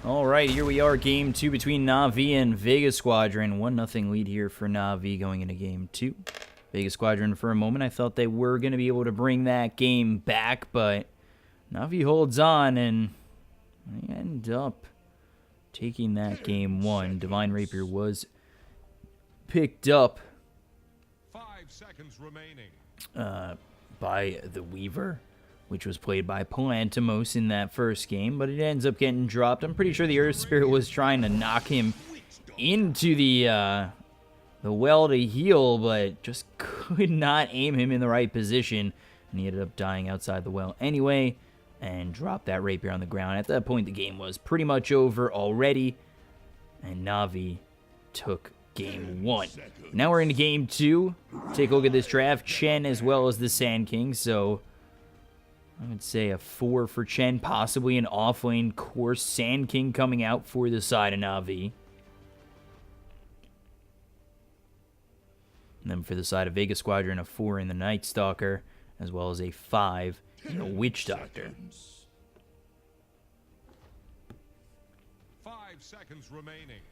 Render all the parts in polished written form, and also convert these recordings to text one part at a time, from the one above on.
Alright, here we are, game 2 between NaVi and Vega Squadron. 1-0 lead here for NaVi going into game 2. Vega Squadron, for a moment, I thought they were going to be able to bring that game back, but NaVi holds on, and they end up taking that game 1. Divine Rapier was picked up 5 seconds remaining. by the Weaver, which was played by Palantimos in that first game, but it ends up getting dropped. I'm pretty sure the Earth Spirit was trying to knock him into the well to heal, but just could not aim him in the right position, and he ended up dying outside the well anyway, and dropped that Rapier on the ground. At that point, the game was pretty much over already, and NaVi took game 1. Now we're into game 2. Take a look at this draft. Chen as well as the Sand King, so I would say a 4 for Chen, possibly an off-lane course. Sand King coming out for the side of NaVi. And then for the side of Vega Squadron, a 4 in the Night Stalker, as well as a 5 in the Witch Doctor. 5 seconds remaining.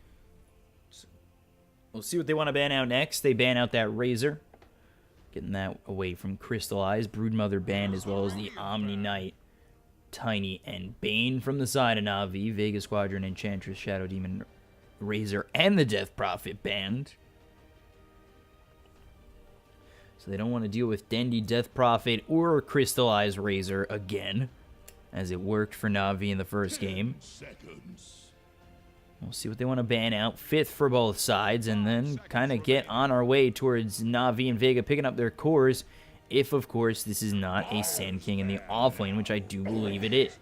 We'll see what they want to ban out next. They ban out that Razor, getting that away from Crystallized. Broodmother banned, as well as the Omni Knight, Tiny, and Bane from the side of NaVi. Vega Squadron, Enchantress, Shadow Demon, Razor, and the Death Prophet banned. So they don't want to deal with Dendy, Death Prophet, or Crystallized Razor again, as it worked for NaVi in the first game. We'll see what they want to ban out. 5th for both sides, and then kind of get on our way towards NaVi and Vega picking up their cores, if, of course, this is not a Sand King in the offlane, which I do believe it is.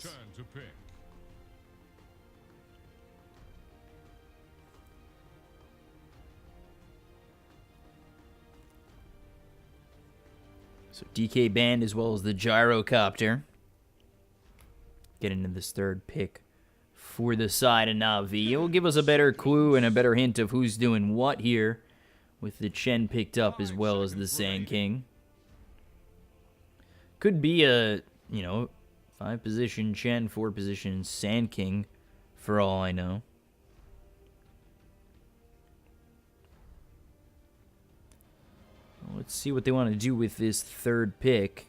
So DK banned, as well as the Gyrocopter. Get into this third pick for the side of NaVi. It will give us a better clue and a better hint of who's doing what here, with the Chen picked up as well as the Sand King. Could be a, 5-position Chen, 4-position Sand King, for all I know. Let's see what they want to do with this third pick.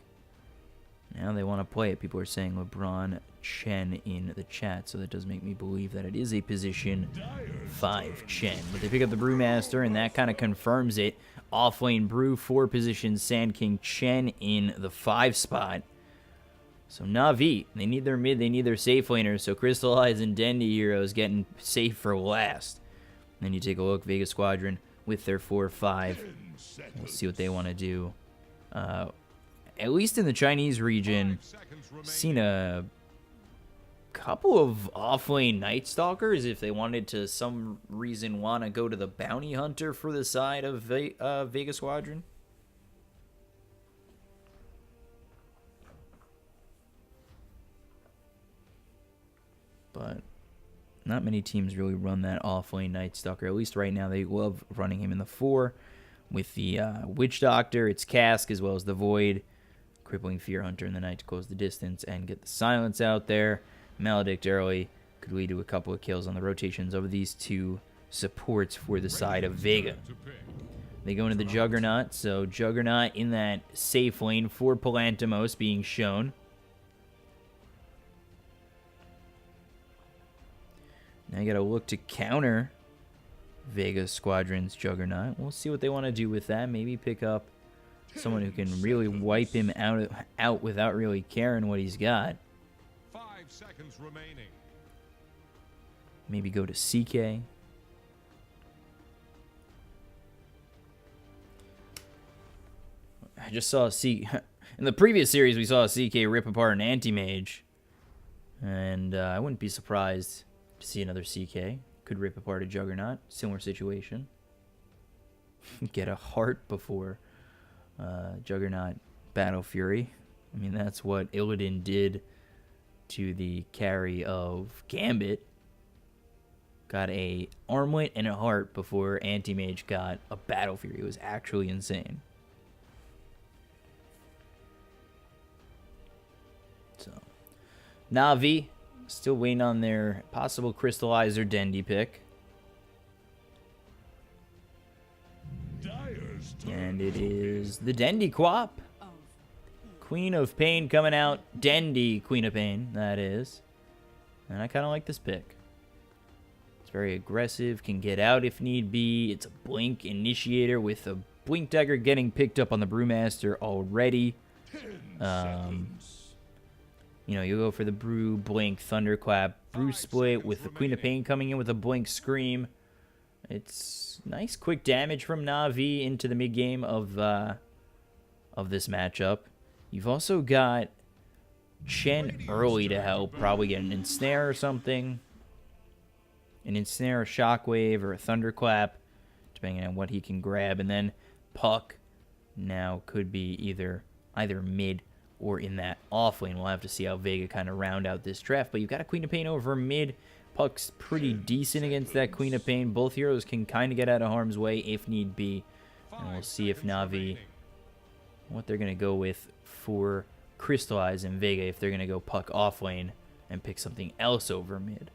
Now they want to play it. People are saying LeBron Chen in the chat, so that does make me believe that it is a position 5 Chen. But they pick up the Brewmaster, and that kind of confirms it. Offlane Brew, 4-position Sand King Chen in the 5 spot. So NaVi, they need their mid, they need their safe laners, so Crystallize and Dendy heroes getting safe for last. And then you take a look, Vega Squadron with their 4-5. We'll see what they want to do. At least in the Chinese region, seen a couple of off-lane Night Stalkers if they wanted to some reason want to go to the Bounty Hunter for the side of Vega Squadron. But not many teams really run that off-lane Night Stalker. At least right now they love running him in the 4. With the Witch Doctor, it's Cask as well as the Void. Crippling Fear Hunter in the night to close the distance and get the silence out there. Maledict early could lead to a couple of kills on the rotations of these two supports for the side of Vega. They go into the Juggernaut, so Juggernaut in that safe lane for Palantimos being shown. Now you gotta look to counter Vega Squadron's Juggernaut. We'll see what they want to do with that. Maybe pick up someone who can really wipe him out without really caring what he's got. 5 seconds remaining. Maybe go to CK. I just saw in the previous series we saw a CK rip apart an anti-mage, and I wouldn't be surprised to see another CK could rip apart a Juggernaut. Similar situation. Get a heart before Juggernaut Battle Fury. I mean, that's what Illidan did to the carry of Gambit. Got a armlet and a heart before Anti-Mage got a Battle Fury. It was actually insane. So, NaVi Still waiting on their possible Crystallizer Dendy pick. And it is the Dendy Quap. Queen of Pain coming out. Dendy Queen of Pain, that is. And I kind of like this pick. It's very aggressive, can get out if need be. It's a Blink Initiator with a Blink Dagger getting picked up on the Brewmaster already. You know, you go for the Brew, Blink, Thunderclap, Brew Split with the Queen of Pain coming in with a Blink Scream. It's nice quick damage from NaVi into the mid-game of this matchup. You've also got Chen early to help, probably get an Ensnare or something. An Ensnare, a Shockwave, or a Thunderclap, depending on what he can grab. And then Puck now could be either mid or in that off lane. We'll have to see how Vega kind of round out this draft. But you've got a Queen of Pain over mid. Puck's pretty decent against that Queen of Pain. Both heroes can kind of get out of harm's way if need be. And we'll see if NaVi, what they're going to go with for Crystallize and Vega, if they're going to go Puck off lane and pick something else over mid.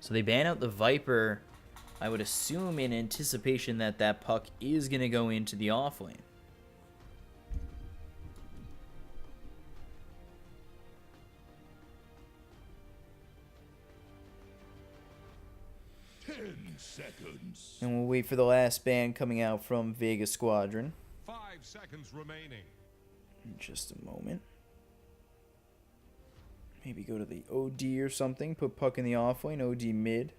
So they ban out the Viper, I would assume in anticipation that that Puck is going to go into the off lane. Seconds. And we'll wait for the last ban coming out from Vega Squadron. 5 seconds remaining. In just a moment. Maybe go to the OD or something. Put Puck in the off lane. OD mid.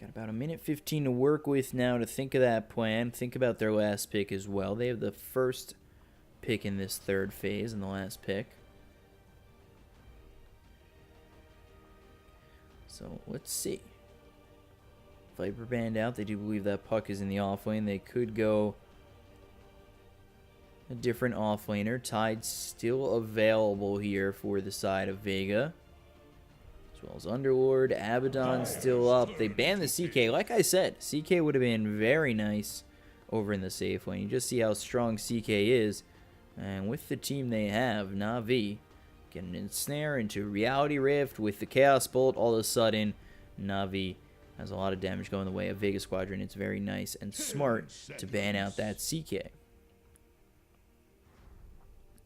Got about a minute 15 to work with now to think of that plan. Think about their last pick as well. They have the first pick in this third phase and the last pick. So let's see. Viper banned out. They do believe that Puck is in the off lane. They could go a different off laner. Tide still available here for the side of Vega. As well as Underlord. Abaddon still up. They banned the CK. Like I said, CK would have been very nice over in the safe lane. You just see how strong CK is. And with the team they have, NaVi getting an Ensnare into Reality Rift with the Chaos Bolt. All of a sudden, NaVi has a lot of damage going the way of Vega Squadron. It's very nice and smart to ban out that CK.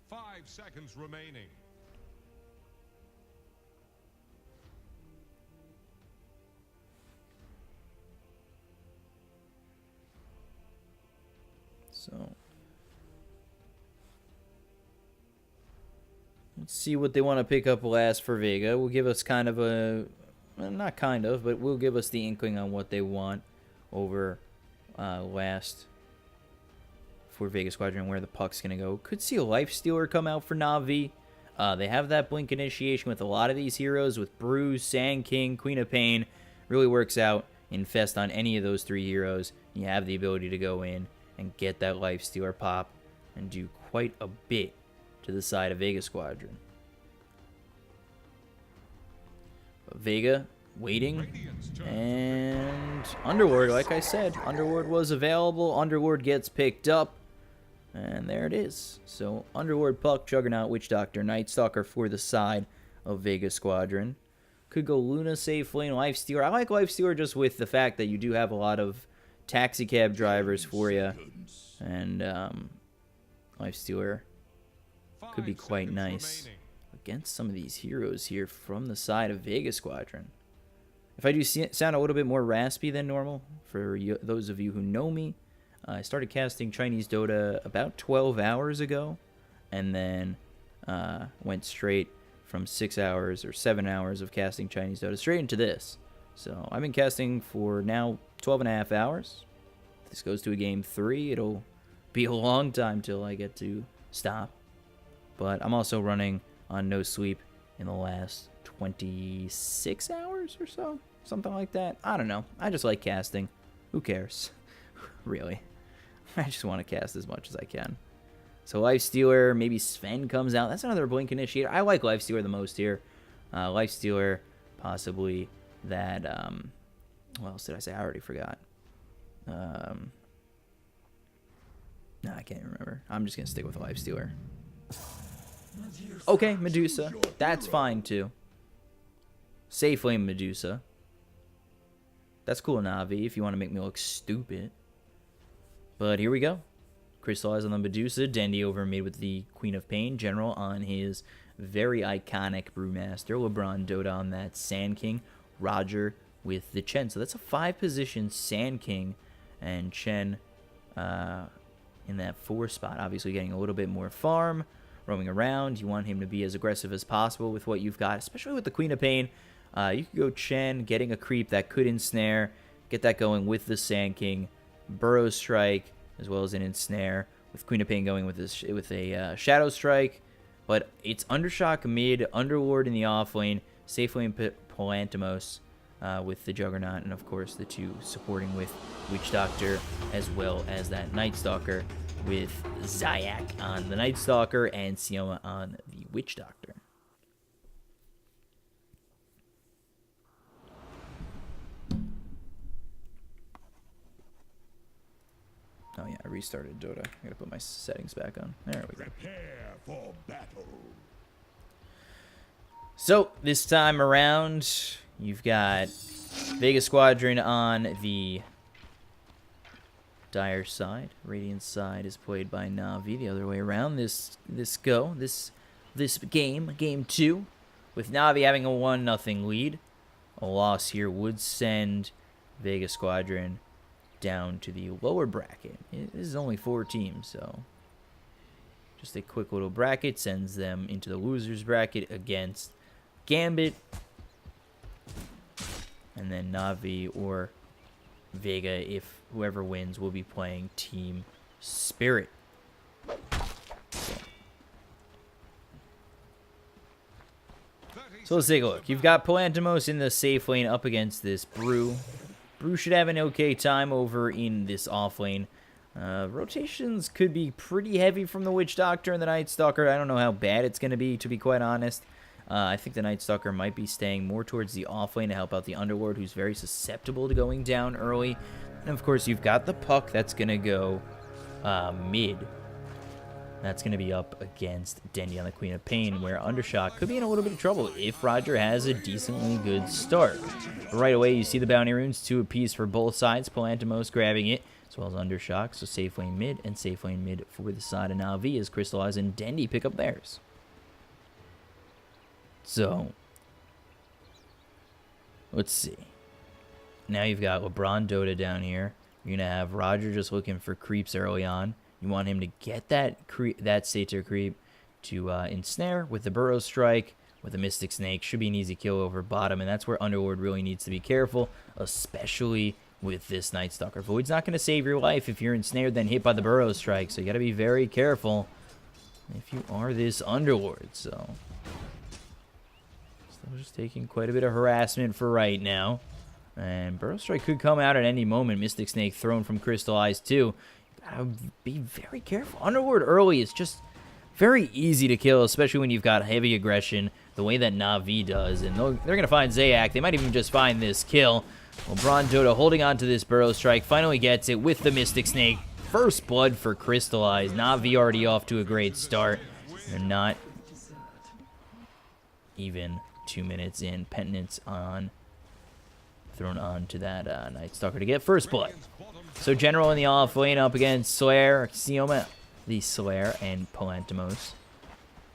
5 seconds remaining. So let's see what they want to pick up last for Vega. Will give us kind of a, well, not kind of, but will give us the inkling on what they want over last for Vega Squadron, where the Puck's going to go. Could see a Lifestealer come out for NaVi. They have that Blink Initiation with a lot of these heroes, with Bruise, Sand King, Queen of Pain. Really works out. Infest on any of those three heroes. You have the ability to go in and get that Lifestealer pop and do quite a bit to the side of Vega Squadron. But Vega waiting, and Underlord, like I said, Underlord was available. Underlord gets picked up, and there it is. So Underlord, Puck, Juggernaut, Witch Doctor, Night Stalker for the side of Vega Squadron. Could go Luna safe lane, Lifestealer. I like Lifestealer just with the fact that you do have a lot of taxi cab drivers for you, and Lifestealer could be quite nice against some of these heroes here from the side of Vega Squadron. If I do sound a little bit more raspy than normal, for those of you who know me, I started casting Chinese Dota about 12 hours ago, and then went straight from 6 hours or 7 hours of casting Chinese Dota straight into this. So I've been casting for now 12 and a half hours. If this goes to a game 3, it'll be a long time till I get to stop. But I'm also running on no sleep in the last 26 hours or so. Something like that. I don't know. I just like casting. Who cares? Really. I just want to cast as much as I can. So Lifestealer, maybe Sven comes out. That's another Blink Initiator. I like Lifestealer the most here. Lifestealer, possibly that, what else did I say? I already forgot. Nah, I can't remember. I'm just going to stick with Life Stealer. Okay, Medusa. That's fine, too. Safe Flame Medusa. That's cool, NaVi, if you want to make me look stupid. But here we go. Crystallize on the Medusa. Dendy over mid with the Queen of Pain. General on his very iconic Brewmaster. LeBron Dota on that Sand King. Roger with the Chen. So that's a 5-position Sand King. And Chen in that 4 spot. Obviously getting a little bit more farm. Roaming around. You want him to be as aggressive as possible with what you've got. Especially with the Queen of Pain. You could go Chen, getting a creep that could ensnare. Get that going with the Sand King. Burrow Strike, as well as an ensnare. With Queen of Pain going with a Shadow Strike. But it's Undershock mid, Underlord in the off lane, Safe Lane Polantimos with the Juggernaut, and of course the 2 supporting with Witch Doctor, as well as that Night Stalker with Zayak on the Night Stalker and Sioma on the Witch Doctor. Oh yeah, I restarted Dota. I gotta put my settings back on. There we go. Prepare for battle. So this time around, you've got Vega Squadron on the Dire side. Radiant side is played by NaVi. The other way around. This game 2, with NaVi having a 1-0 lead. A loss here would send Vega Squadron down to the lower bracket. This is only 4 teams, so just a quick little bracket sends them into the losers bracket against Gambit, and then NaVi or Vega, if whoever wins, will be playing Team Spirit. So let's take a look. You've got Polantimos in the safe lane up against this Brew. Brew should have an okay time over in this off lane. Rotations could be pretty heavy from the Witch Doctor and the Night Stalker. I don't know how bad it's going to be quite honest. I think the Night Stalker might be staying more towards the off lane to help out the Underlord, who's very susceptible to going down early. And of course, you've got the Puck that's going to go mid. That's going to be up against Dendy on the Queen of Pain, where Undershock could be in a little bit of trouble if Roger has a decently good start. But right away, you see the Bounty Runes, 2 apiece for both sides. Polantimos grabbing it, as well as Undershock. So safe lane mid and safe lane mid for the side of NaVi as Crystallize and Dendy pick up theirs. So, let's see. Now you've got LeBron Dota down here. You're going to have Roger just looking for creeps early on. You want him to get that Satyr creep to ensnare with the Burrow Strike, with the Mystic Snake. Should be an easy kill over bottom, and that's where Underlord really needs to be careful, especially with this Night Stalker. Void's not going to save your life if you're ensnared then hit by the Burrow Strike, so you got to be very careful if you are this Underlord. So, still just taking quite a bit of harassment for right now. And Burrow Strike could come out at any moment. Mystic Snake thrown from Crystallized too. Gotta be very careful. Underlord early is just very easy to kill, especially when you've got heavy aggression the way that NaVi does. And they're going to find Zayak. They might even just find this kill. LeBron Dota holding on to this Burrow Strike. Finally gets it with the Mystic Snake. First blood for Crystallized. NaVi already off to a great start. They're not even 2 minutes in. Penitence on. Thrown on to that Night Stalker to get first blood. So General in the off lane up against Slayer, Sioma, the Slayer, and Polantimos.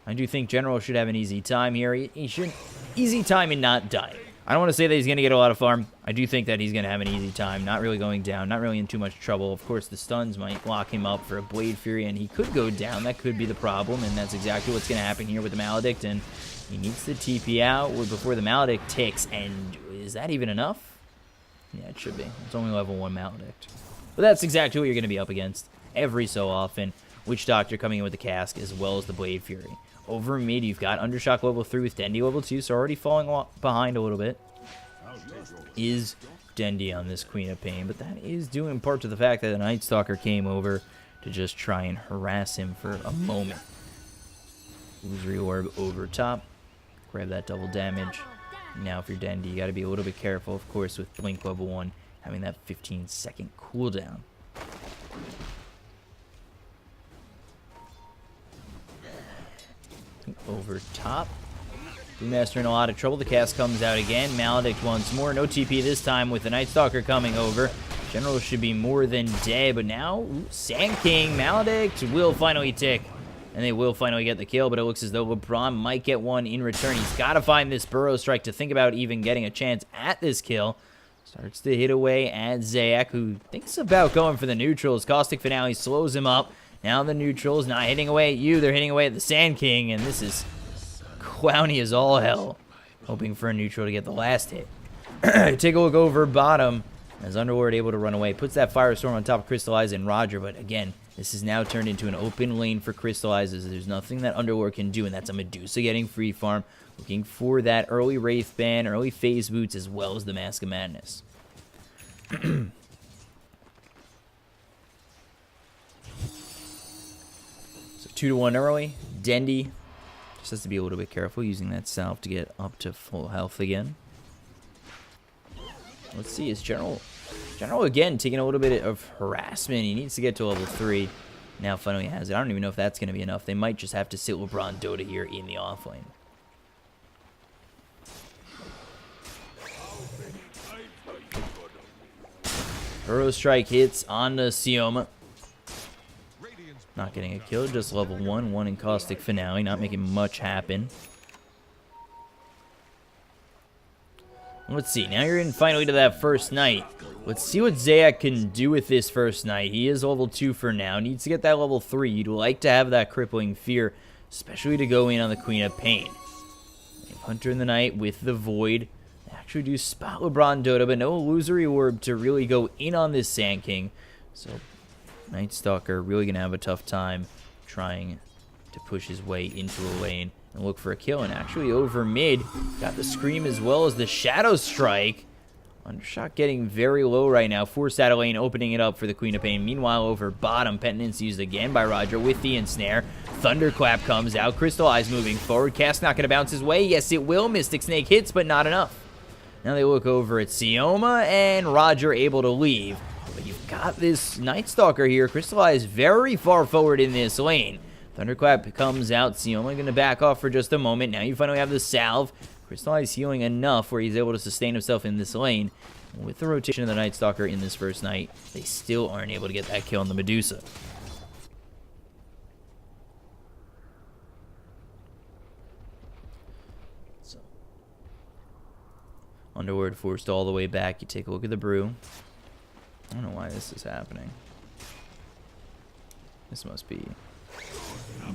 I do think General should have an easy time here. He should easy time and not dying. I don't want to say that he's going to get a lot of farm. I do think that he's going to have an easy time, not really going down, not really in too much trouble. Of course, the stuns might lock him up for a Blade Fury, and he could go down. That could be the problem, and that's exactly what's going to happen here with the Maledict. And he needs to TP out before the Maledict ticks. And is that even enough? Yeah, it should be. It's only level 1 Maledict. But that's exactly what you're going to be up against every so often. Witch Doctor coming in with the Cask as well as the Blade Fury. Over mid, you've got Undershock level 3 with Dendy level 2, so already falling behind a little bit. Is Dendy on this Queen of Pain, but that is due in part to the fact that the Night Stalker came over to just try and harass him for a moment. Illusory Orb over top. Grab that double damage. Now for Dendy, you got to be a little bit careful, of course, with Blink level 1 having that 15-second cooldown. Over top. Brewmaster in a lot of trouble. The cast comes out again. Maledict once more. No TP this time with the Night Stalker coming over. General should be more than dead, but now Sand King, Maledict will finally tick. And they will finally get the kill, but it looks as though LeBron might get one in return. He's got to find this Burrow Strike to think about even getting a chance at this kill. Starts to hit away at Zayak, who thinks about going for the neutrals. Caustic Finale slows him up. Now the neutrals not hitting away at you. They're hitting away at the Sand King, and this is clowny as all hell. Hoping for a neutral to get the last hit. Take a look over bottom. As Underlord able to run away. Puts that Firestorm on top of Crystallize and Roger, but again, this is now turned into an open lane for Crystallizes. There's nothing that Underlord can do, and that's a Medusa getting free farm. Looking for that early Wraith Band, early Phase Boots, as well as the Mask of Madness. So 2-1 early. Dendy just has to be a little bit careful using that salve to get up to full health again. Let's see, is General again taking a little bit of harassment. He needs to get to level 3. Now finally has it. I don't even know if that's going to be enough. They might just have to sit LeBron Dota here in the offlane. Burrow Strike hits on the Sioma. Not getting a kill, just level 1. 1 in Caustic Finale, not making much happen. Let's see, now you're in finally to that first night. Let's see what Zayak can do with this first night. He is level 2 for now. Needs to get that level 3. You'd like to have that Crippling Fear, especially to go in on the Queen of Pain. Hunter in the Night with the Void. They actually do spot LeBron Dota, but no Illusory Orb to really go in on this Sand King. So, Night Stalker really going to have a tough time trying to push his way into a lane and look for a kill. And actually over mid, got the Scream as well as the Shadow Strike. Undershot getting very low right now. Forced out of lane, opening it up for the Queen of Pain. Meanwhile, over bottom, Penitence used again by Roger with the Ensnare. Thunderclap comes out. Crystal Eyes moving forward. Cast not going to bounce his way. Yes, it will. Mystic Snake hits, but not enough. Now they look over at Sioma, and Roger able to leave. But you've got this Night Stalker here. Crystal Eyes very far forward in this lane. Thunderclap comes out. Sioma going to back off for just a moment. Now you finally have the salve. Crystal Eyes healing enough where he's able to sustain himself in this lane. With the rotation of the Night Stalker in this first night, they still aren't able to get that kill on the Medusa. So, Underward forced all the way back. You take a look at the brew. I don't know why this is happening. This must be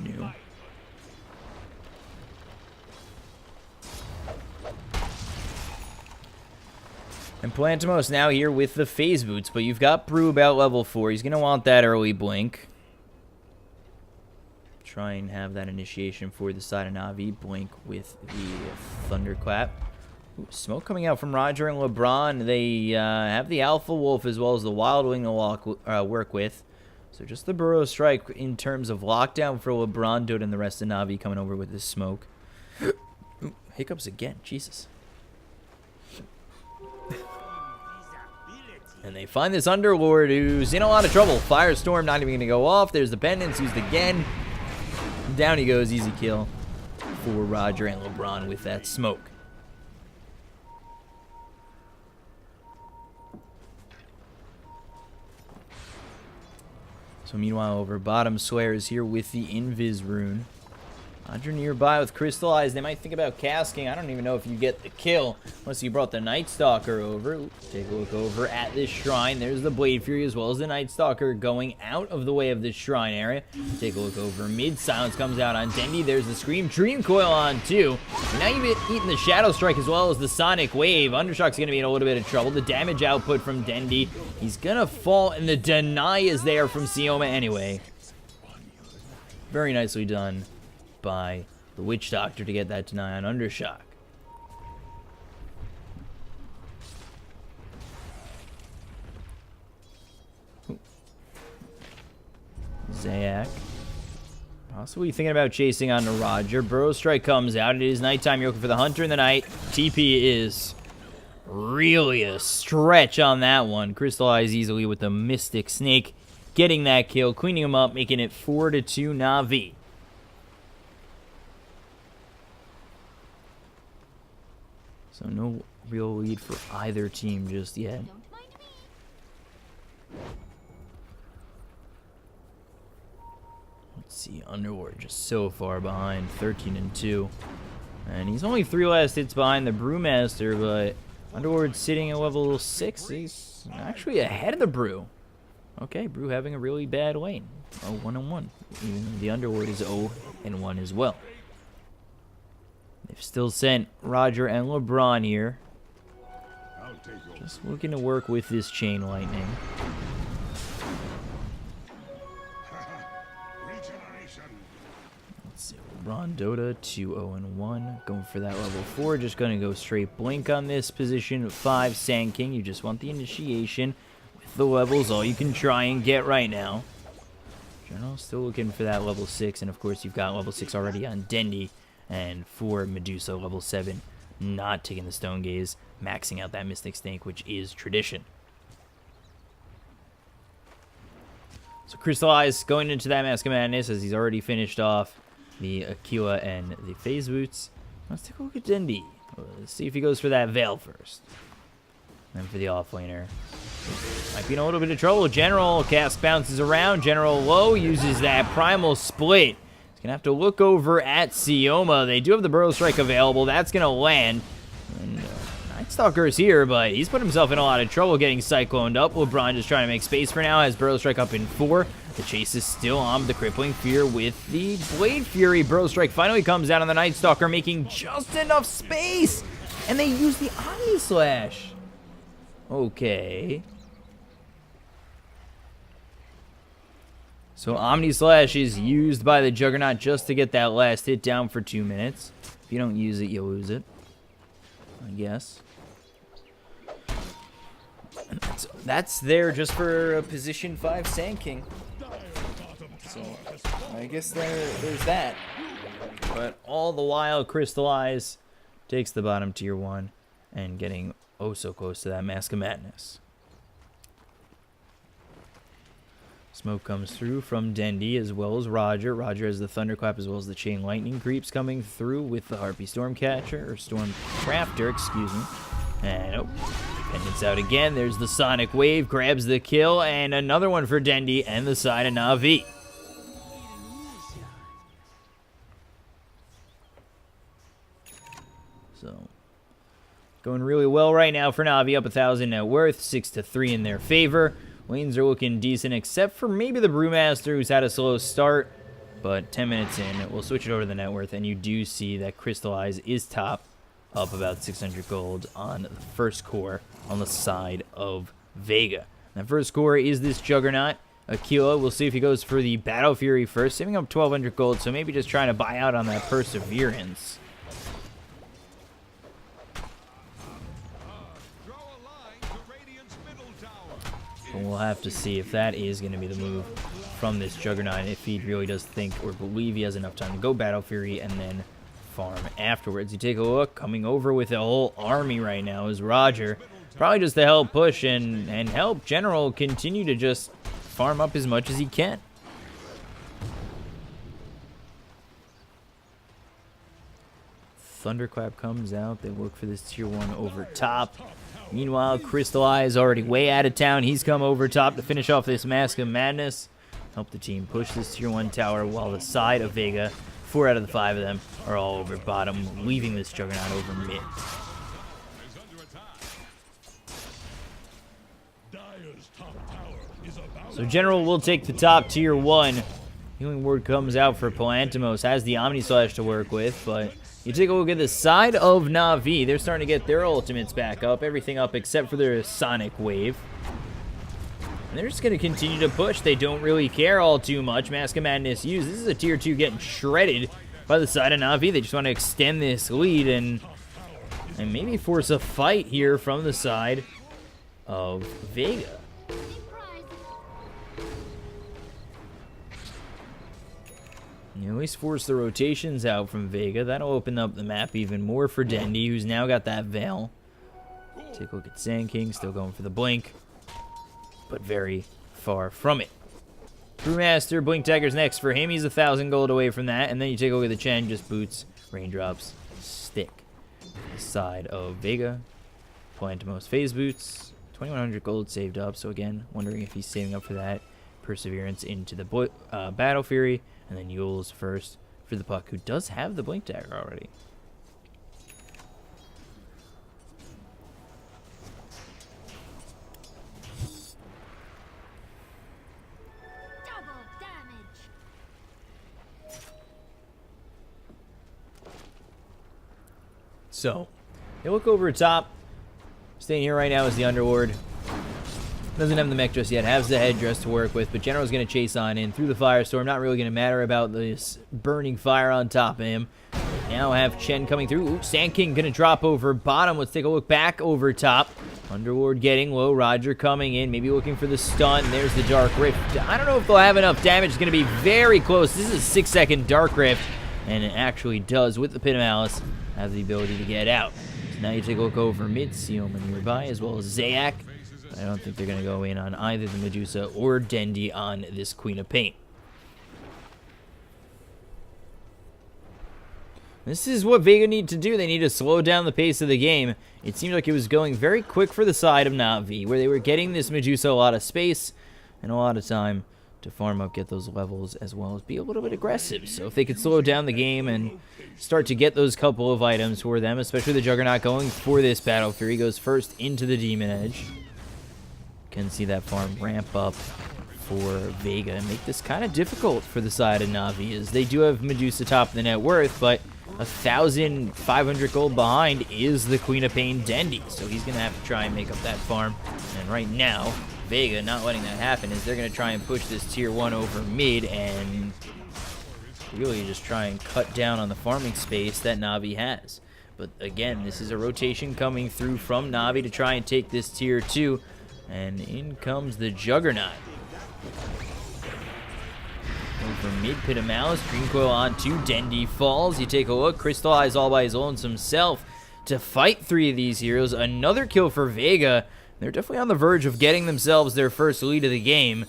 new. And Plantimos now here with the Phase Boots, but you've got Brew about level 4. He's going to want that early Blink. Try and have that initiation for the side of NaVi. Blink with the Thunderclap. Ooh, smoke coming out from Roger and LeBron. They have the Alpha Wolf as well as the Wild Wing to work with. So just the Burrow Strike in terms of lockdown for LeBron, Dota, and the rest of NaVi coming over with this smoke. Ooh, hiccups again. Jesus. And they find this Underlord who's in a lot of trouble. Firestorm not even going to go off. There's the Pendants used again. Down he goes. Easy kill for Roger and LeBron with that smoke. So meanwhile over bottom, Swear is here with the Invis rune. Roger nearby with Crystal Eyes. They might think about casking. I don't even know if you get the kill unless you brought the Night Stalker over. Take a look over at this shrine. There's the Blade Fury as well as the Night Stalker going out of the way of this shrine area. Take a look over mid. Silence comes out on Dendy. There's the Scream Dream Coil on too. And now you've eaten the Shadow Strike as well as the Sonic Wave. Undershock's going to be in a little bit of trouble. The damage output from Dendy. He's going to fall, and the deny is there from Sioma anyway. Very nicely done by the Witch Doctor to get that deny on Undershock. Zayak possibly thinking about chasing on to Roger. Burrow Strike comes out. It is nighttime. You're looking for the Hunter in the night. TP is really a stretch on that one. Crystal Eyes easily with the Mystic Snake getting that kill, cleaning him up, making it 4-2 NaVi. So no real lead for either team just yet. Let's see, Underworld just so far behind, 13-2. And he's only 3 last hits behind the Brewmaster, but Underworld sitting at level 6. He's actually ahead of the Brew. Okay, Brew having a really bad lane. Oh, 1-1. Even the Underworld is 0-1 as well. They've still sent Roger and LeBron here. Just looking to work with this Chain Lightning. Let's see, LeBron Dota 2-0-1. Going for that level 4. Just going to go straight Blink on this position. 5 Sand King. You just want the initiation. With the levels, all you can try and get right now. General still looking for that level 6. And of course, you've got level 6 already on Dendi. And for Medusa, level 7, not taking the Stone Gaze, maxing out that Mystic Snake, which is tradition. So Crystallize going into that Mask of Madness as he's already finished off the Aquila and the Phase Boots. Let's take a look at Dendi. Let's see if he goes for that Veil first. And for the offlaner, might be in a little bit of trouble. General, Cask bounces around. General low, uses that Primal Split. Gonna have to look over at Sioma. They do have the Burrow Strike available. That's gonna land. And Night Stalker's here, but he's put himself in a lot of trouble getting cycloned up. LeBron just trying to make space for now. Has Burrow Strike up in 4. The chase is still on the Crippling Fear with the Blade Fury. Burrow Strike finally comes down on the Night Stalker, making just enough space. And they use the Omni Slash. Okay. So Omni Slash is used by the Juggernaut just to get that last hit down for 2 minutes. If you don't use it, you'll lose it, I guess. And that's there just for a position 5 Sand King. So I guess there's that. But all the while, Crystallize takes the bottom tier 1 and getting oh so close to that Mask of Madness. Smoke comes through from Dendi as well as Roger. Roger has the Thunderclap as well as the Chain Lightning creeps coming through with the Harpy Stormcatcher, or Stormcrafter, excuse me. And oh, Pendant's out again. There's the Sonic Wave, grabs the kill, and another one for Dendi and the side of NaVi. So, going really well right now for NaVi, up 1,000 net worth, 6-3 in their favor. Lanes are looking decent, except for maybe the Brewmaster, who's had a slow start. But 10 minutes in, we'll switch it over to the net worth, and you do see that Crystallize is top, up about 600 gold on the first core on the side of Vega. That first core is this Juggernaut, Aquila. We'll see if he goes for the Battle Fury first, saving up 1,200 gold, so maybe just trying to buy out on that Perseverance. And we'll have to see if that is going to be the move from this Juggernaut, if he really does think or believe he has enough time to go Battle Fury and then farm afterwards. You take a look, coming over with a whole army right now is Roger. Probably just to help push and help General continue to just farm up as much as he can. Thunderclap comes out. They look for this tier 1 over top. Meanwhile, Crystallize already way out of town. He's come over top to finish off this Mask of Madness. Help the team push this tier 1 tower while the side of Vega, 4 out of the 5 of them, are all over bottom, leaving this Juggernaut over mid. So General will take the top tier 1. Healing Word comes out for Palantimos. Has the Omni Slash to work with, but you take a look at the side of NaVi. They're starting to get their ultimates back up. Everything up except for their Sonic Wave. And they're just going to continue to push. They don't really care all too much. Mask of Madness used. This is a tier 2 getting shredded by the side of NaVi. They just want to extend this lead and maybe force a fight here from the side of Vega. You at least force the rotations out from Vega. That'll open up the map even more for Dendi, who's now got that Veil. Take a look at Sand King, still going for the Blink, but very far from it. Brewmaster, Blink Dagger's next for him. He's 1,000 gold away from that. And then you take a look at the Chen, just boots, raindrops, stick. Side of Vega. Playing to most phase boots. 2100 gold saved up, so again, wondering if he's saving up for that. Perseverance into the Battle Fury, and then Yule's first for the Puck, who does have the Blink Dagger already. Double damage. So, they look over top. Staying here right now is the Underlord. Doesn't have the mech just yet, has the headdress to work with, but General's going to chase on in through the Firestorm. Not really going to matter about this burning fire on top of him. Now have Chen coming through. Ooh, Sand King going to drop over bottom. Let's take a look back over top. Underlord getting low. Roger coming in, maybe looking for the stun. There's the Dark Rift. I don't know if they'll have enough damage. It's going to be very close. This is a 6-second Dark Rift, and it actually does, with the Pit of Malice, have the ability to get out. So now you take a look over mid. Sioma nearby, as well as Zayak. I don't think they're going to go in on either the Medusa or Dendi on this Queen of Pain. This is what Vega need to do. They need to slow down the pace of the game. It seemed like it was going very quick for the side of NaVi, where they were getting this Medusa a lot of space and a lot of time to farm up, get those levels, as well as be a little bit aggressive. So if they could slow down the game and start to get those couple of items for them, especially the Juggernaut going for this Battle Fury, goes first into the Demon Edge. Can see that farm ramp up for Vega and make this kind of difficult for the side of NaVi, as they do have Medusa top of the net worth, but 1,500 gold behind is the Queen of Pain Dendi, so he's going to have to try and make up that farm. And right now, Vega not letting that happen, is they're going to try and push this tier 1 over mid and really just try and cut down on the farming space that NaVi has. But again, this is a rotation coming through from NaVi to try and take this tier 2. And in comes the Juggernaut. Over mid, Pit of Malice, Dream Coil onto Dendi falls. You take a look, Crystallize all by his own himself to fight 3 of these heroes. Another kill for Vega. They're definitely on the verge of getting themselves their first lead of the game,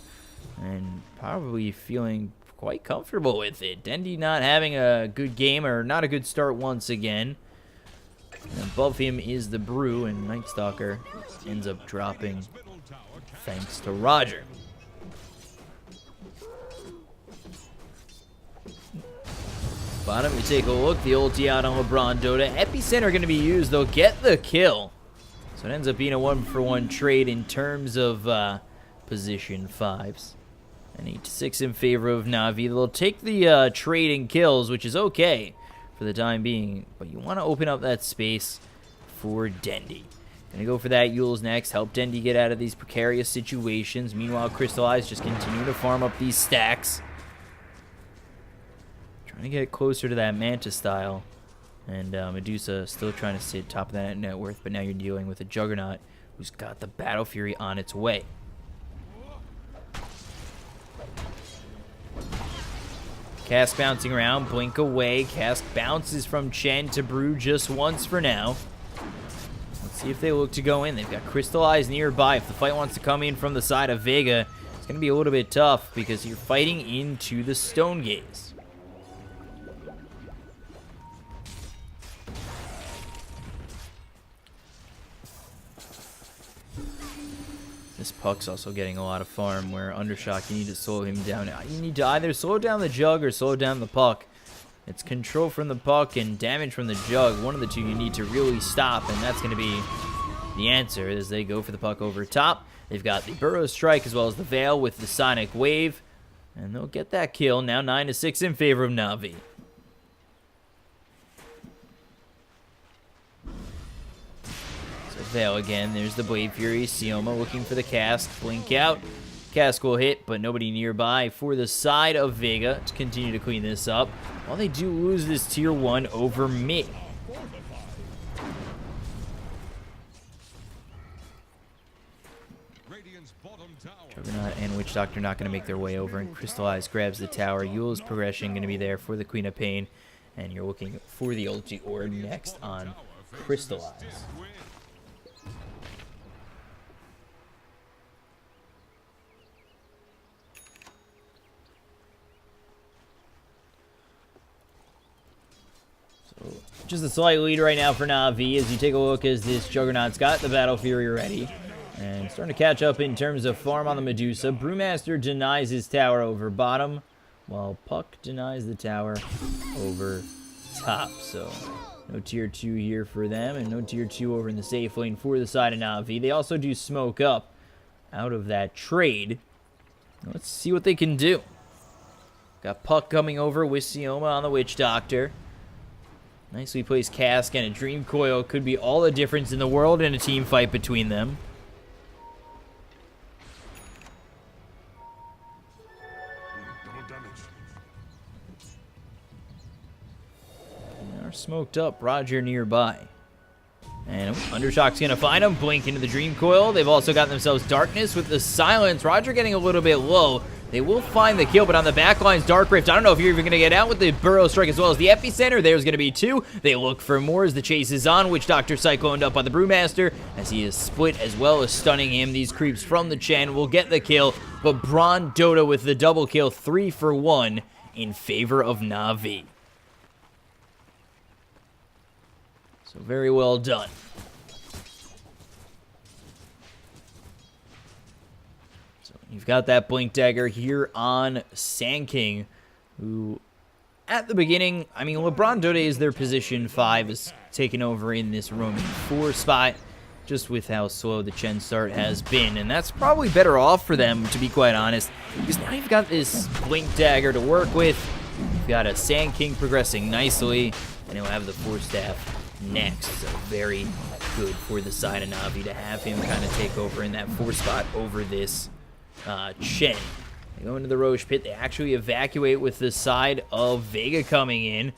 and probably feeling quite comfortable with it. Dendi not having a good game, or not a good start once again. And above him is the Brew, and Night Stalker ends up dropping thanks to Roger. Bottom, you take a look. The ulti out on LeBron Dota. Epicenter going to be used. They'll get the kill. So it ends up being a 1-for-1 trade in terms of position 5s. An 8-6 in favor of NaVi. They'll take the trade in kills, which is okay for the time being. But you want to open up that space for Dendi. Gonna go for that. Yule's next. Help Dendi get out of these precarious situations. Meanwhile, Crystallize just continue to farm up these stacks. Trying to get closer to that Manta style. And Medusa still trying to sit top of that net worth. But now you're dealing with a Juggernaut who's got the Battle Fury on its way. Cask bouncing around. Blink away. Cask bounces from Chen to Brew just once for now. See if they look to go in. They've got Crystallize nearby. If the fight wants to come in from the side of Vega, it's going to be a little bit tough because you're fighting into the Stone Gaze. This Puck's also getting a lot of farm, where Undershock, you need to slow him down. You need to either slow down the Jug or slow down the Puck. It's control from the Puck and damage from the Jug. One of the two you need to really stop, and that's going to be the answer as they go for the Puck over top. They've got the Burrow Strike as well as the Veil with the Sonic Wave, and they'll get that kill. Now 9-6 in favor of NaVi. So Veil again. There's the Blade Fury. Sioma looking for the Cask. Blink out. Cask will hit, but nobody nearby for the side of Vega to continue to clean this up. While they do lose this tier 1 over mid. Juggernaut and Witch Doctor not going to make their way over, and Crystallize grabs the tower. Yule's progression going to be there for the Queen of Pain, and you're looking for the ulti or next on Crystallize. Just a slight lead right now for NaVi as you take a look as this Juggernaut's got the Battle Fury ready. And starting to catch up in terms of farm on the Medusa. Brewmaster denies his tower over bottom, while Puck denies the tower over top. So no tier 2 here for them, and no tier 2 over in the safe lane for the side of NaVi. They also do smoke up out of that trade. Let's see what they can do. Got Puck coming over with Sioma on the Witch Doctor. Nicely placed Cask and a Dream Coil. Could be all the difference in the world in a team fight between them. They are smoked up. Roger nearby. And Undershock's going to find him. Blink into the Dream Coil. They've also got themselves Darkness with the Silence. Roger getting a little bit low. They will find the kill, but on the back lines, Dark Rift, I don't know if you're even going to get out with the Burrow Strike as well as the Epicenter. There's going to be 2. They look for more as the chase is on. Witch Doctor cycloned up by the Brewmaster as he is split as well as stunning him. These creeps from the Chen will get the kill, but Braun Dota with the double kill, 3 for 1 in favor of NaVi. So very well done. You've got that Blink Dagger here on Sand King, who, at the beginning, I mean, LeBron Dode is their position 5, is taken over in this roaming 4 spot, just with how slow the Chen start has been, and that's probably better off for them, to be quite honest, because now you've got this Blink Dagger to work with, you've got a Sand King progressing nicely, and he'll have the 4 staff next, so very good for the side of NaVi to have him kind of take over in that 4 spot over this Chen. They go into the Roche pit. They actually evacuate with the side of Vega coming in.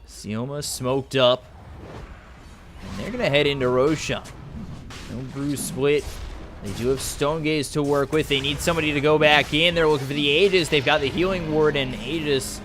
Sioma smoked up. And they're going to head into Roshan. No Bruise split. They do have Stone Gaze to work with. They need somebody to go back in. They're looking for the Aegis. They've got the Healing Ward and Aegis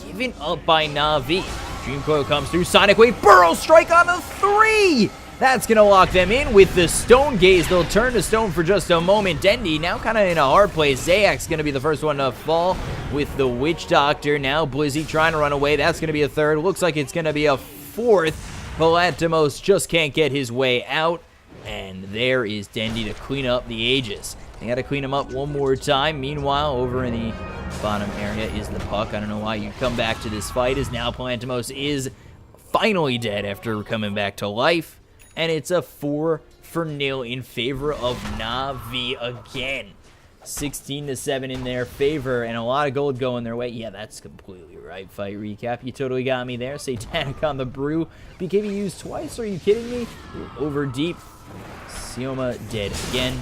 given up by NaVi. Dream Coil comes through. Sonic Wave. Burrow Strike on the 3! That's going to lock them in with the Stone Gaze. They'll turn to stone for just a moment. Dendi now kind of in a hard place. Zayak's going to be the first one to fall with the Witch Doctor. Now Blizzy trying to run away. That's going to be a 3rd. Looks like it's going to be a 4th. Palatimos just can't get his way out. And there is Dendi to clean up the Aegis. They got to clean him up one more time. Meanwhile, over in the bottom area is the Puck. I don't know why you come back to this fight, as now Palatimos is finally dead after coming back to life. And it's a 4-0 in favor of NaVi again. 16-7 in their favor, and a lot of gold going their way. Yeah, that's completely right. Fight recap. You totally got me there. Satanic on the brew. BKB used twice. Are you kidding me? Over deep. Sioma dead again.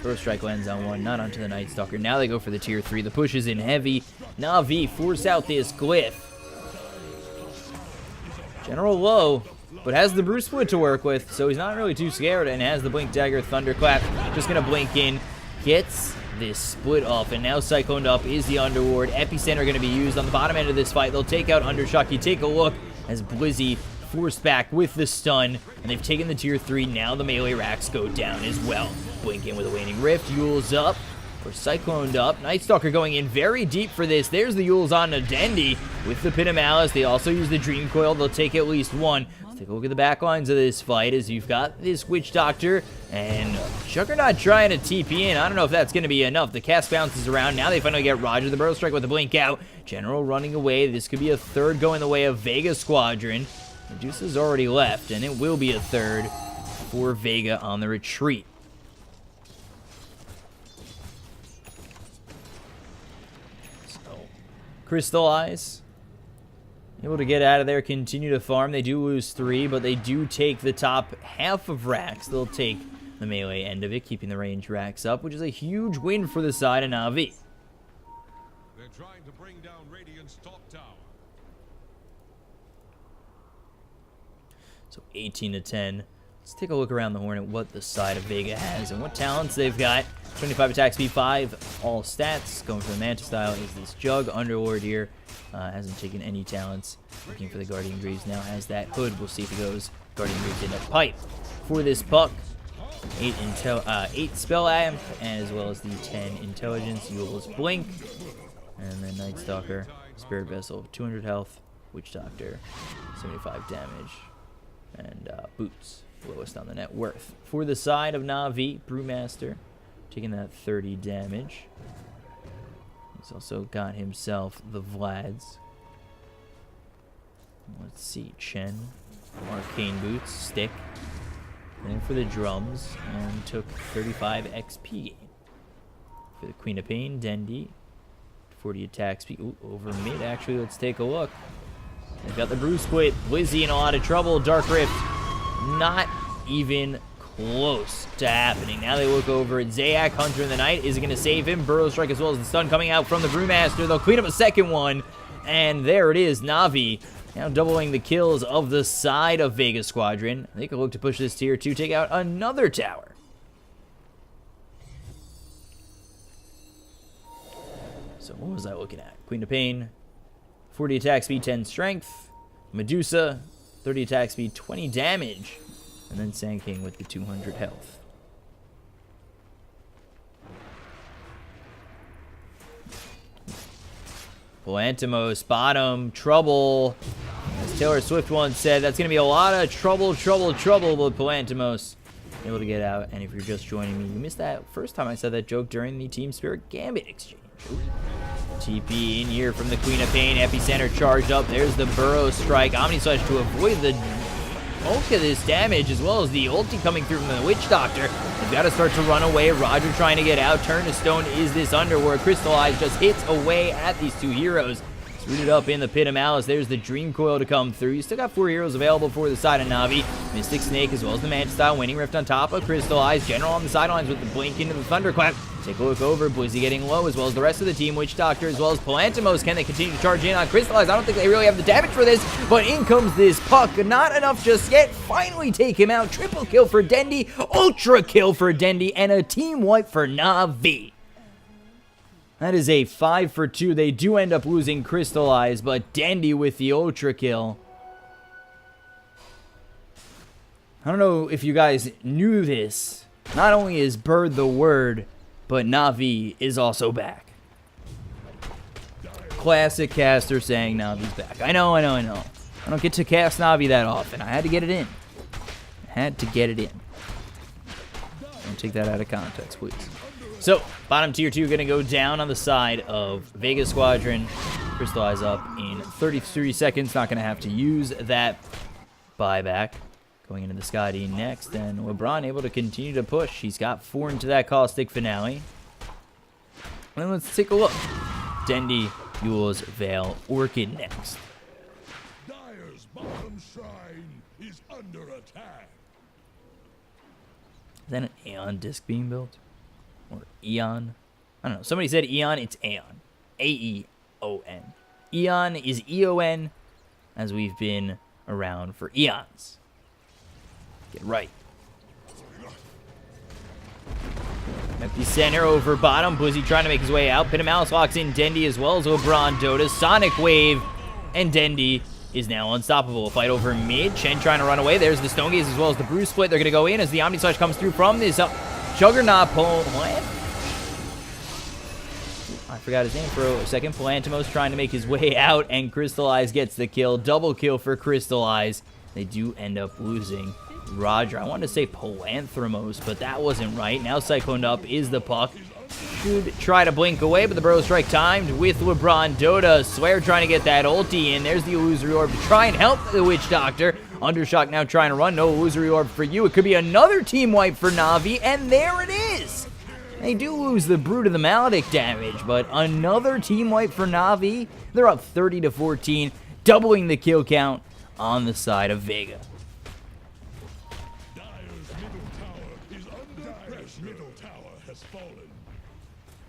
First strike lands on 1, not onto the Night Stalker. Now they go for the tier 3. The push is in heavy. NaVi force out this glyph. General low, but has the Bruce Split to work with, so he's not really too scared, and has the Blink Dagger, Thunderclap, just going to blink in, gets this split off, and now Cycloned up is the Underward. Epicenter going to be used on the bottom end of this fight. They'll take out Undershock. You take a look as Blizzy forced back with the stun, and they've taken the tier 3. Now the melee racks go down as well. Blink in with a Waning Rift, Yule's up, or Cycloned up. Night Stalker going in very deep for this. There's the Yule's on Dendi with the Pit of Malice. They also use the Dream Coil. They'll take at least 1. Take a look at the back lines of this fight as you've got this Witch Doctor and Juggernaut trying to TP in. I don't know if that's going to be enough. The cast bounces around. Now they finally get Roger the Burrow Strike with the blink out. General running away. This could be a 3rd going the way of Vega Squadron. Medusa's already left, and it will be a 3rd for Vega on the retreat. So, Crystallize. Able to get out of there, continue to farm. They do lose 3, but they do take the top half of racks. They'll take the melee end of it, keeping the range racks up, which is a huge win for the side of NaVi. They're trying to bring down Radiant's top tower. So 18-10. Let's take a look around the horn at what the side of Vega has and what talents they've got. 25 attack speed, 5 all stats. Going for the Manta style is this Jug. Underlord here hasn't taken any talents. Looking for the Guardian Greaves now has that Hood. We'll see if he goes Guardian Greaves in a pipe. For this Puck, 8 spell amp, and as well as the 10 intelligence. Yule's Blink, and then Night Stalker, Spirit Vessel, 200 health, Witch Doctor, 75 damage. And Boots, lowest on the net worth. For the side of NaVi, Brewmaster, taking that 30 damage. He's also got himself the Vlads. Let's see, Chen, Arcane Boots, Stick. And for the drums, and took 35 XP gain. For the Queen of Pain, Dendi, 40 attack speed. Ooh, over mid, actually, let's take a look. They've got the Brew Split. Blizzy in a lot of trouble. Dark Rift, not even close to happening. Now they look over at Zayak. Hunter in the Night. Is it going to save him? Burrow Strike as well as the stun coming out from the Brewmaster. They'll clean up a second one. And there it is. NaVi now doubling the kills of the side of Vega Squadron. They could look to push this tier 2, take out another tower. So what was I looking at? Queen of Pain, 40 attack speed, 10 strength. Medusa, 30 attack speed, 20 damage. And then Sand King with the 200 health. Polantimos, bottom, trouble. As Taylor Swift once said, that's going to be a lot of trouble, but Polantimos able to get out. And if you're just joining me, you missed that first time I said that joke during the Team Spirit Gambit exchange. TP in here from the Queen of Pain. Epicenter charged up. There's the Burrow Strike. Omni Slash to avoid the bulk of this damage, as well as the ulti coming through from the Witch Doctor. They've got to start to run away. Roger trying to get out. Turn to Stone is this Underworld. Crystallize just hits away at these two heroes. It's rooted up in the Pit of Malice. There's the Dream Coil to come through. You still got 4 heroes available for the side of NaVi. Mystic Snake as well as the Manta Style. Winning Rift on top of Crystallize. General on the sidelines with the blink into the Thunderclap. Take a look over. Blizzy getting low as well as the rest of the team. Witch Doctor as well as Polantimos. Can they continue to charge in on Crystallize? I don't think they really have the damage for this, but in comes this puck. Not enough just yet. Finally take him out. Triple kill for Dendi. Ultra kill for Dendi. And a team wipe for NaVi. That is a 5 for 2. They do end up losing Crystallize, but Dendi with the ultra kill. I don't know if you guys knew this. Not only is Bird the word, but NaVi is also back. Classic caster saying NaVi's back. I know. I don't get to cast NaVi that often. I had to get it in. Don't take that out of context, please. So, bottom tier 2 going to go down on the side of Vega Squadron. Crystallize up in 33 seconds. Not going to have to use that buyback. Going into the Scotty next. And LeBron able to continue to push. He's got 4 into that Caustic Finale. And let's take a look. Dendi, Yule's Veil, Orchid next. Dyer's bottom shrine is under attack. Is that an Aeon disc being built? Or Eon? I don't know. Somebody said Eon. It's Aeon. A-E-O-N. Eon is E-O-N, as we've been around for eons. Get right. Empty center over bottom. Blizzy trying to make his way out. Pit of Malice locks in Dendi as well as LeBron Dota. Sonic Wave. And Dendi is now unstoppable. Fight over mid. Chen trying to run away. There's the Stone Gaze as well as the Brew Split. They're going to go in as the Omni Slash comes through from this Juggernaut. What? I forgot his name for a second. Polantimos trying to make his way out, and Crystallize gets the kill. Double kill for Crystallize. They do end up losing Roger. I wanted to say Polanthrimos, but that wasn't right. Now Cycloned up is the puck. Should try to blink away, but the Burrow Strike timed with LeBron Dota. Swear trying to get that ulti in. There's the Illusory Orb to try and help the Witch Doctor. Undershock now trying to run. No Illusory Orb for you. It could be another team wipe for NaVi, and there it is. They do lose the Brood of the Maledict damage, but another team wipe for NaVi. They're up 30-14, doubling the kill count on the side of Vega.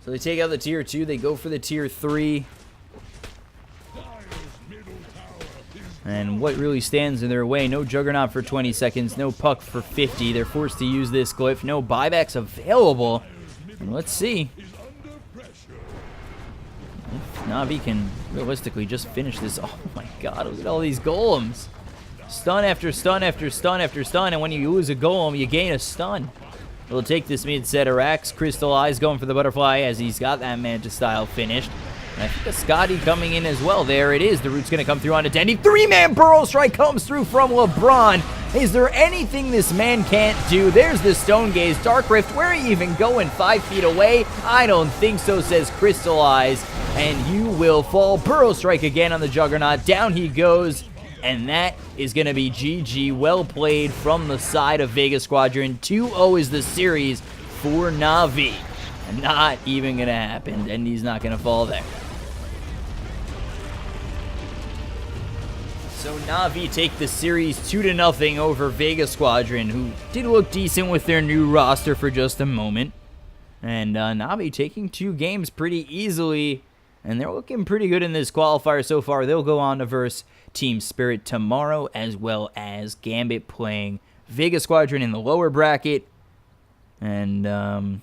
So they take out the tier 2, they go for the tier 3. And what really stands in their way? No Juggernaut for 20 seconds, no Puck for 50. They're forced to use this glyph. No buybacks available. And let's see if NaVi can realistically just finish this. Oh my god, look at all these golems. Stun after stun after stun after stun, and when you lose a golem, you gain a stun. We'll take this mid set of racks. Crystallize going for the butterfly as he's got that Manta style finished. And I think a Scotty coming in as well. There it is. The root's going to come through on a Dendy. 3-man Burrow Strike comes through from LeBron. Is there anything this man can't do? There's the Stone Gaze. Dark Rift, where are you even going? 5 feet away? I don't think so, says Crystallize. And you will fall. Burrow Strike again on the Juggernaut. Down he goes. And that is going to be GG. Well played from the side of Vega Squadron. 2-0 is the series for NaVi. Not even going to happen. And he's not going to fall there. So NaVi take the series 2-0 over Vega Squadron, who did look decent with their new roster for just a moment. And NaVi taking 2 games pretty easily, and they're looking pretty good in this qualifier so far. They'll go on to verse Team Spirit tomorrow, as well as Gambit playing Vega Squadron in the lower bracket. And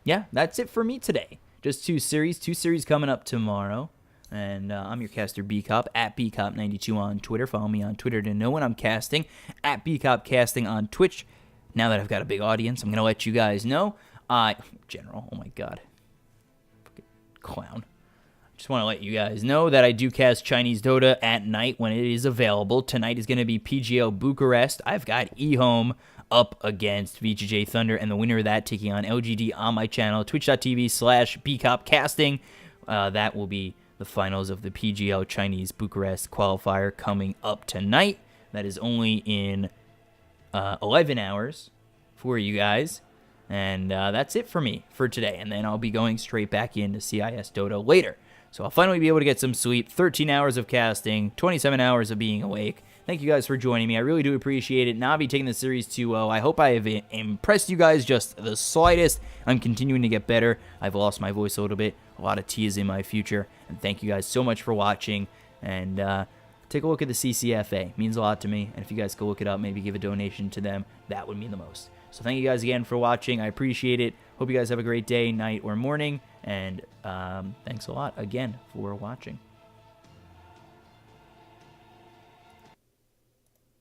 yeah, that's it for me today. Just 2 series coming up tomorrow. And I'm your caster, BCop, at BCop92 on Twitter. Follow me on Twitter to know when I'm casting, at BCop Casting on Twitch. Now that I've got a big audience, I'm going to let you guys know. General, oh my god. Fucking clown. Just want to let you guys know that I do cast Chinese Dota at night when it is available. Tonight is going to be PGL Bucharest. I've got eHome up against VGJ Thunder, and the winner of that taking on LGD on my channel, twitch.tv/BCopCasting. That will be the finals of the PGL Chinese Bucharest qualifier coming up tonight. That is only in 11 hours for you guys. And that's it for me for today. And then I'll be going straight back into CIS Dota later. So I'll finally be able to get some sleep. 13 hours of casting, 27 hours of being awake. Thank you guys for joining me. I really do appreciate it. NaVi taking the series 2-0. I hope I have impressed you guys just the slightest. I'm continuing to get better. I've lost my voice a little bit. A lot of tea is in my future. And thank you guys so much for watching. And take a look at the CCFA. It means a lot to me. And if you guys go look it up, maybe give a donation to them, that would mean the most. So thank you guys again for watching. I appreciate it. Hope you guys have a great day, night, or morning. And thanks a lot again for watching.